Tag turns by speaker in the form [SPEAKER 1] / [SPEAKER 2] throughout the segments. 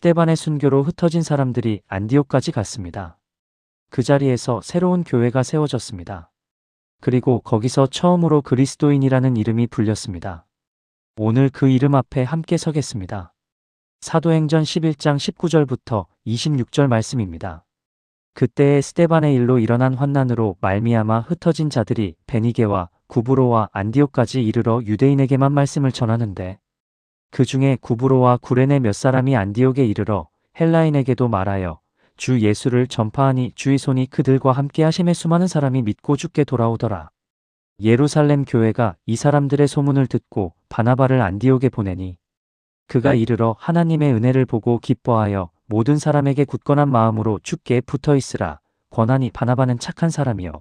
[SPEAKER 1] 스데반의 순교로 흩어진 사람들이 안디옥까지 갔습니다. 그 자리에서 새로운 교회가 세워졌습니다. 그리고 거기서 처음으로 그리스도인이라는 이름이 불렸습니다. 오늘 그 이름 앞에 함께 서겠습니다. 사도행전 11장 19절부터 26절 말씀입니다. 그때에 스데반의 일로 일어난 환난으로 말미암아 흩어진 자들이 베니게와 구브로와 안디옥까지 이르러 유대인에게만 말씀을 전하는데, 그 중에 구브로와 구레네 몇 사람이 안디옥에 이르러 헬라인에게도 말하여 주 예수를 전파하니 주의 손이 그들과 함께 하심에 수많은 사람이 믿고 주께 돌아오더라. 예루살렘 교회가 이 사람들의 소문을 듣고 바나바를 안디옥에 보내니, 그가 이르러 하나님의 은혜를 보고 기뻐하여 모든 사람에게 굳건한 마음으로 주께 붙어 있으라. 권하니 바나바는 착한 사람이요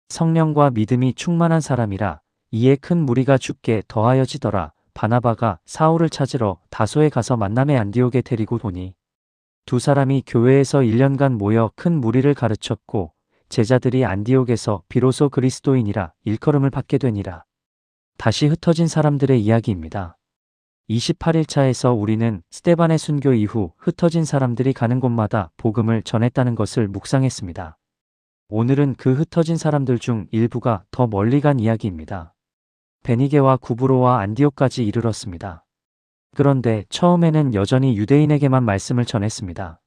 [SPEAKER 1] 성령과 믿음이 충만한 사람이라. 이에 큰 무리가 주께 더하여지더라. 바나바가 사울을 찾으러 다소에 가서 만남의 안디옥에 데리고 오니, 두 사람이 교회에서 1년간 모여 큰 무리를 가르쳤고, 제자들이 안디옥에서 비로소 그리스도인이라 일컬음을 받게 되니라. 다시 흩어진 사람들의 이야기입니다. 28일차에서 우리는 스데반의 순교 이후 흩어진 사람들이 가는 곳마다 복음을 전했다는 것을 묵상했습니다. 오늘은 그 흩어진 사람들 중 일부가 더 멀리 간 이야기입니다. 베니게와 구브로와 안디옥까지 이르렀습니다. 그런데 처음에는 여전히 유대인에게만 말씀을 전했습니다.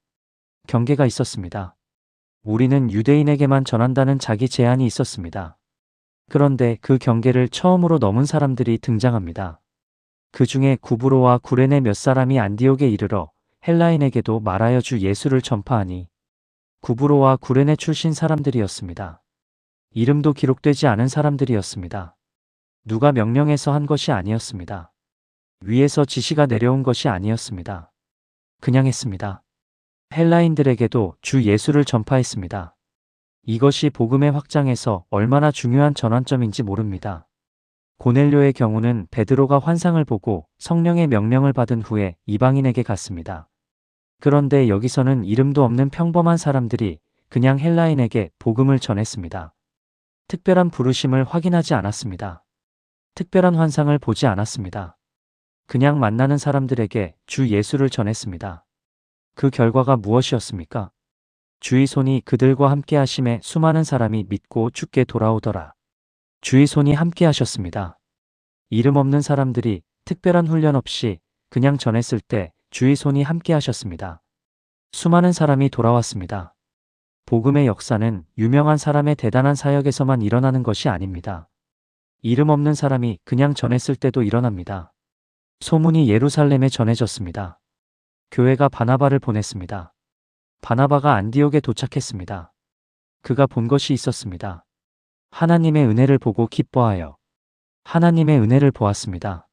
[SPEAKER 1] 경계가 있었습니다. 우리는 유대인에게만 전한다는 자기 제한이 있었습니다. 그런데 그 경계를 처음으로 넘은 사람들이 등장합니다. 그 중에 구브로와 구레네 몇 사람이 안디옥에 이르러 헬라인에게도 말하여 주 예수를 전파하니, 구브로와 구레네 출신 사람들이었습니다. 이름도 기록되지 않은 사람들이었습니다. 누가 명령해서 한 것이 아니었습니다. 위에서 지시가 내려온 것이 아니었습니다. 그냥 했습니다. 헬라인들에게도 주 예수를 전파했습니다. 이것이 복음의 확장에서 얼마나 중요한 전환점인지 모릅니다. 고넬료의 경우는 베드로가 환상을 보고 성령의 명령을 받은 후에 이방인에게 갔습니다. 그런데 여기서는 이름도 없는 평범한 사람들이 그냥 헬라인에게 복음을 전했습니다. 특별한 부르심을 확인하지 않았습니다. 특별한 환상을 보지 않았습니다. 그냥 만나는 사람들에게 주 예수를 전했습니다. 그 결과가 무엇이었습니까? 주의 손이 그들과 함께 하심에 수많은 사람이 믿고 주께 돌아오더라. 주의 손이 함께 하셨습니다. 이름 없는 사람들이 특별한 훈련 없이 그냥 전했을 때 주의 손이 함께 하셨습니다. 수많은 사람이 돌아왔습니다. 복음의 역사는 유명한 사람의 대단한 사역에서만 일어나는 것이 아닙니다. 이름 없는 사람이 그냥 전했을 때도 일어납니다. 소문이 예루살렘에 전해졌습니다. 교회가 바나바를 보냈습니다. 바나바가 안디옥에 도착했습니다. 그가 본 것이 있었습니다. 하나님의 은혜를 보고 기뻐하여 하나님의 은혜를 보았습니다.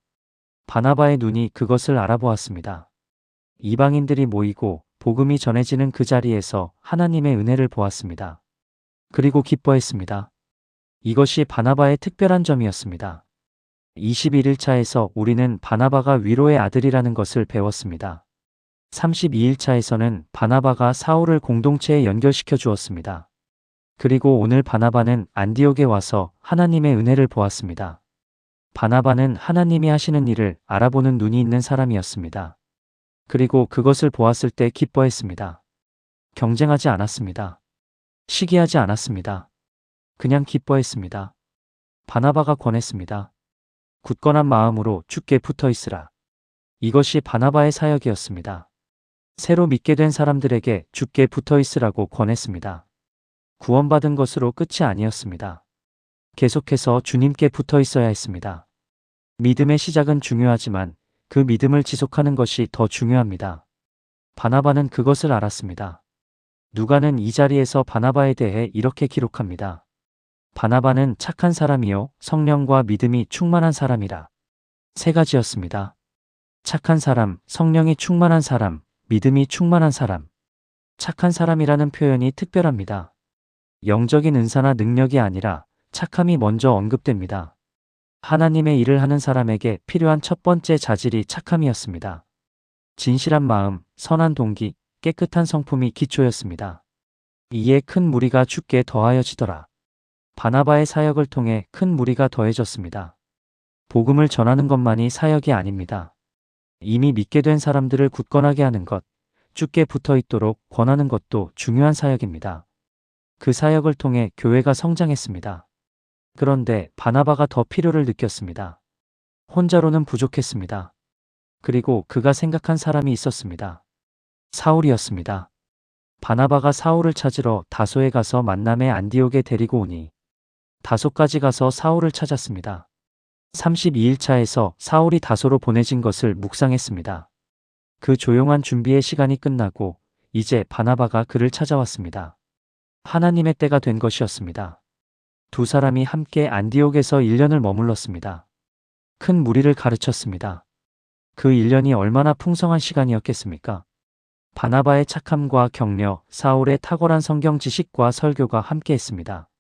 [SPEAKER 1] 바나바의 눈이 그것을 알아보았습니다. 이방인들이 모이고 복음이 전해지는 그 자리에서 하나님의 은혜를 보았습니다. 그리고 기뻐했습니다. 이것이 바나바의 특별한 점이었습니다. 21일차에서 우리는 바나바가 위로의 아들이라는 것을 배웠습니다. 32일차에서는 바나바가 사울을 공동체에 연결시켜 주었습니다. 그리고 오늘 바나바는 안디옥에 와서 하나님의 은혜를 보았습니다. 바나바는 하나님이 하시는 일을 알아보는 눈이 있는 사람이었습니다. 그리고 그것을 보았을 때 기뻐했습니다. 경쟁하지 않았습니다. 시기하지 않았습니다. 그냥 기뻐했습니다. 바나바가 권했습니다. 굳건한 마음으로 주께 붙어 있으라. 이것이 바나바의 사역이었습니다. 새로 믿게 된 사람들에게 주께 붙어 있으라고 권했습니다. 구원받은 것으로 끝이 아니었습니다. 계속해서 주님께 붙어 있어야 했습니다. 믿음의 시작은 중요하지만 그 믿음을 지속하는 것이 더 중요합니다. 바나바는 그것을 알았습니다. 누가는 이 자리에서 바나바에 대해 이렇게 기록합니다. 바나바는 착한 사람이요 성령과 믿음이 충만한 사람이라. 세 가지였습니다. 착한 사람, 성령이 충만한 사람, 믿음이 충만한 사람. 착한 사람이라는 표현이 특별합니다. 영적인 은사나 능력이 아니라 착함이 먼저 언급됩니다. 하나님의 일을 하는 사람에게 필요한 첫 번째 자질이 착함이었습니다. 진실한 마음, 선한 동기, 깨끗한 성품이 기초였습니다. 이에 큰 무리가 주께 더하여지더라. 바나바의 사역을 통해 큰 무리가 더해졌습니다. 복음을 전하는 것만이 사역이 아닙니다. 이미 믿게 된 사람들을 굳건하게 하는 것, 죽게 붙어 있도록 권하는 것도 중요한 사역입니다. 그 사역을 통해 교회가 성장했습니다. 그런데 바나바가 더 필요를 느꼈습니다. 혼자로는 부족했습니다. 그리고 그가 생각한 사람이 있었습니다. 사울이었습니다. 바나바가 사울을 찾으러 다소에 가서 만남의 안디옥에 데리고 오니 다소까지 가서 사울을 찾았습니다. 32일차에서 사울이 다소로 보내진 것을 묵상했습니다. 그 조용한 준비의 시간이 끝나고 이제 바나바가 그를 찾아왔습니다. 하나님의 때가 된 것이었습니다. 두 사람이 함께 안디옥에서 1년을 머물렀습니다. 큰 무리를 가르쳤습니다. 그 1년이 얼마나 풍성한 시간이었겠습니까? 바나바의 착함과 격려, 사울의 탁월한 성경 지식과 설교가 함께했습니다.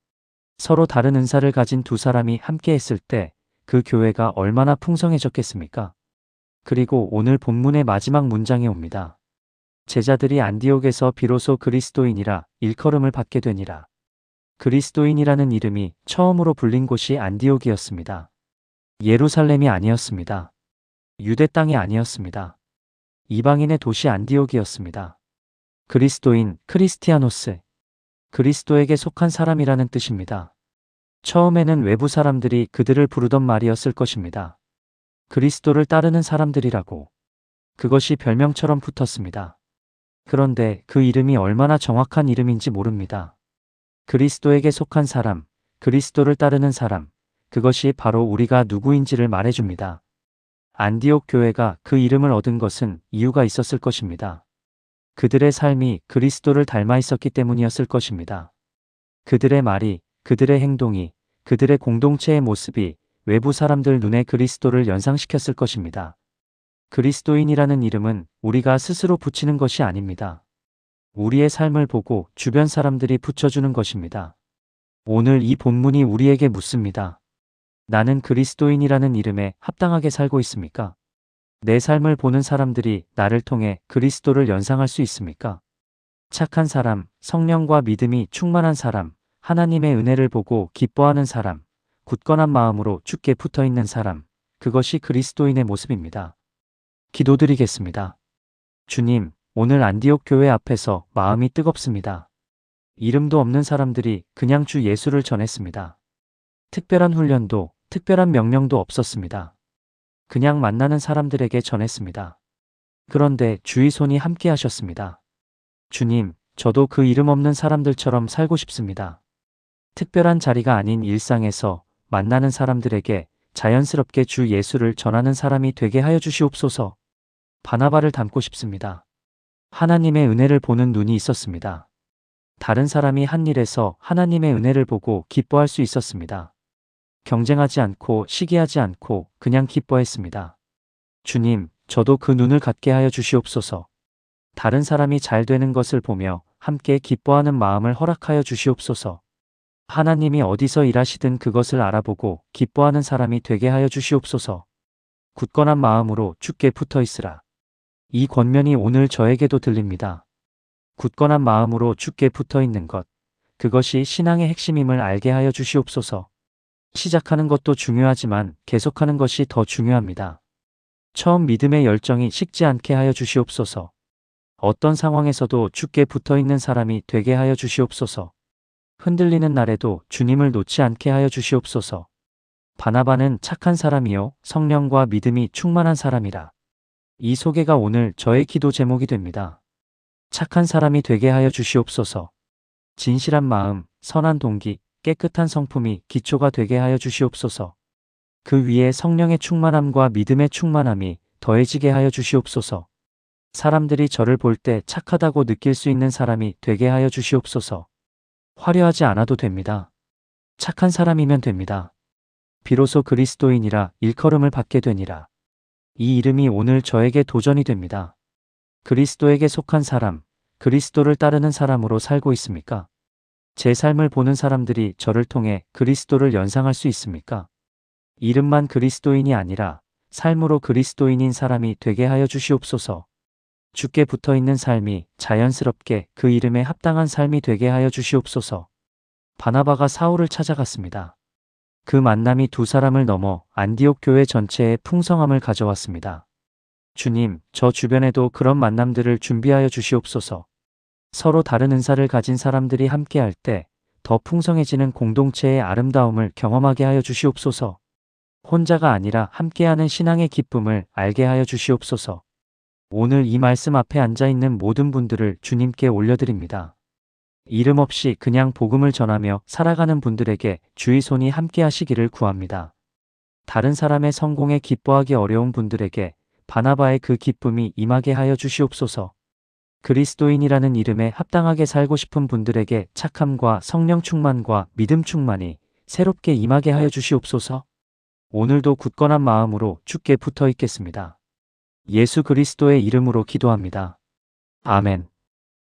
[SPEAKER 1] 서로 다른 은사를 가진 두 사람이 함께했을 때 그 교회가 얼마나 풍성해졌겠습니까? 그리고 오늘 본문의 마지막 문장에 옵니다. 제자들이 안디옥에서 비로소 그리스도인이라 일컬음을 받게 되니라. 그리스도인이라는 이름이 처음으로 불린 곳이 안디옥이었습니다. 예루살렘이 아니었습니다. 유대 땅이 아니었습니다. 이방인의 도시 안디옥이었습니다. 그리스도인, 크리스티아노스, 그리스도에게 속한 사람이라는 뜻입니다. 처음에는 외부 사람들이 그들을 부르던 말이었을 것입니다. 그리스도를 따르는 사람들이라고. 그것이 별명처럼 붙었습니다. 그런데 그 이름이 얼마나 정확한 이름인지 모릅니다. 그리스도에게 속한 사람, 그리스도를 따르는 사람, 그것이 바로 우리가 누구인지를 말해줍니다. 안디옥 교회가 그 이름을 얻은 것은 이유가 있었을 것입니다. 그들의 삶이 그리스도를 닮아 있었기 때문이었을 것입니다. 그들의 말이, 그들의 행동이, 그들의 공동체의 모습이 외부 사람들 눈에 그리스도를 연상시켰을 것입니다. 그리스도인이라는 이름은 우리가 스스로 붙이는 것이 아닙니다. 우리의 삶을 보고 주변 사람들이 붙여주는 것입니다. 오늘 이 본문이 우리에게 묻습니다. 나는 그리스도인이라는 이름에 합당하게 살고 있습니까? 내 삶을 보는 사람들이 나를 통해 그리스도를 연상할 수 있습니까? 착한 사람, 성령과 믿음이 충만한 사람, 하나님의 은혜를 보고 기뻐하는 사람, 굳건한 마음으로 주께 붙어 있는 사람, 그것이 그리스도인의 모습입니다. 기도드리겠습니다. 주님, 오늘 안디옥 교회 앞에서 마음이 뜨겁습니다. 이름도 없는 사람들이 그냥 주 예수를 전했습니다. 특별한 훈련도, 특별한 명령도 없었습니다. 그냥 만나는 사람들에게 전했습니다. 그런데 주의 손이 함께 하셨습니다. 주님, 저도 그 이름 없는 사람들처럼 살고 싶습니다. 특별한 자리가 아닌 일상에서 만나는 사람들에게 자연스럽게 주 예수를 전하는 사람이 되게 하여 주시옵소서. 바나바를 닮고 싶습니다. 하나님의 은혜를 보는 눈이 있었습니다. 다른 사람이 한 일에서 하나님의 은혜를 보고 기뻐할 수 있었습니다. 경쟁하지 않고 시기하지 않고 그냥 기뻐했습니다. 주님, 저도 그 눈을 갖게 하여 주시옵소서. 다른 사람이 잘 되는 것을 보며 함께 기뻐하는 마음을 허락하여 주시옵소서. 하나님이 어디서 일하시든 그것을 알아보고 기뻐하는 사람이 되게 하여 주시옵소서. 굳건한 마음으로 주께 붙어 있으라. 이 권면이 오늘 저에게도 들립니다. 굳건한 마음으로 주께 붙어 있는 것, 그것이 신앙의 핵심임을 알게 하여 주시옵소서. 시작하는 것도 중요하지만 계속하는 것이 더 중요합니다. 처음 믿음의 열정이 식지 않게 하여 주시옵소서. 어떤 상황에서도 주께 붙어 있는 사람이 되게 하여 주시옵소서. 흔들리는 날에도 주님을 놓지 않게 하여 주시옵소서. 바나바는 착한 사람이요 성령과 믿음이 충만한 사람이라. 이 소개가 오늘 저의 기도 제목이 됩니다. 착한 사람이 되게 하여 주시옵소서. 진실한 마음, 선한 동기, 깨끗한 성품이 기초가 되게 하여 주시옵소서. 그 위에 성령의 충만함과 믿음의 충만함이 더해지게 하여 주시옵소서. 사람들이 저를 볼 때 착하다고 느낄 수 있는 사람이 되게 하여 주시옵소서. 화려하지 않아도 됩니다. 착한 사람이면 됩니다. 비로소 그리스도인이라 일컬음을 받게 되니라. 이 이름이 오늘 저에게 도전이 됩니다. 그리스도에게 속한 사람, 그리스도를 따르는 사람으로 살고 있습니까? 제 삶을 보는 사람들이 저를 통해 그리스도를 연상할 수 있습니까? 이름만 그리스도인이 아니라 삶으로 그리스도인인 사람이 되게 하여 주시옵소서. 주께 붙어 있는 삶이 자연스럽게 그 이름에 합당한 삶이 되게 하여 주시옵소서. 바나바가 사울을 찾아갔습니다. 그 만남이 두 사람을 넘어 안디옥 교회 전체에 풍성함을 가져왔습니다. 주님, 저 주변에도 그런 만남들을 준비하여 주시옵소서. 서로 다른 은사를 가진 사람들이 함께할 때 더 풍성해지는 공동체의 아름다움을 경험하게 하여 주시옵소서. 혼자가 아니라 함께하는 신앙의 기쁨을 알게 하여 주시옵소서. 오늘 이 말씀 앞에 앉아 있는 모든 분들을 주님께 올려드립니다. 이름 없이 그냥 복음을 전하며 살아가는 분들에게 주의 손이 함께 하시기를 구합니다. 다른 사람의 성공에 기뻐하기 어려운 분들에게 바나바의 그 기쁨이 임하게 하여 주시옵소서. 그리스도인이라는 이름에 합당하게 살고 싶은 분들에게 착함과 성령 충만과 믿음 충만이 새롭게 임하게 하여 주시옵소서. 오늘도 굳건한 마음으로 주께 붙어 있겠습니다. 예수 그리스도의 이름으로 기도합니다. 아멘.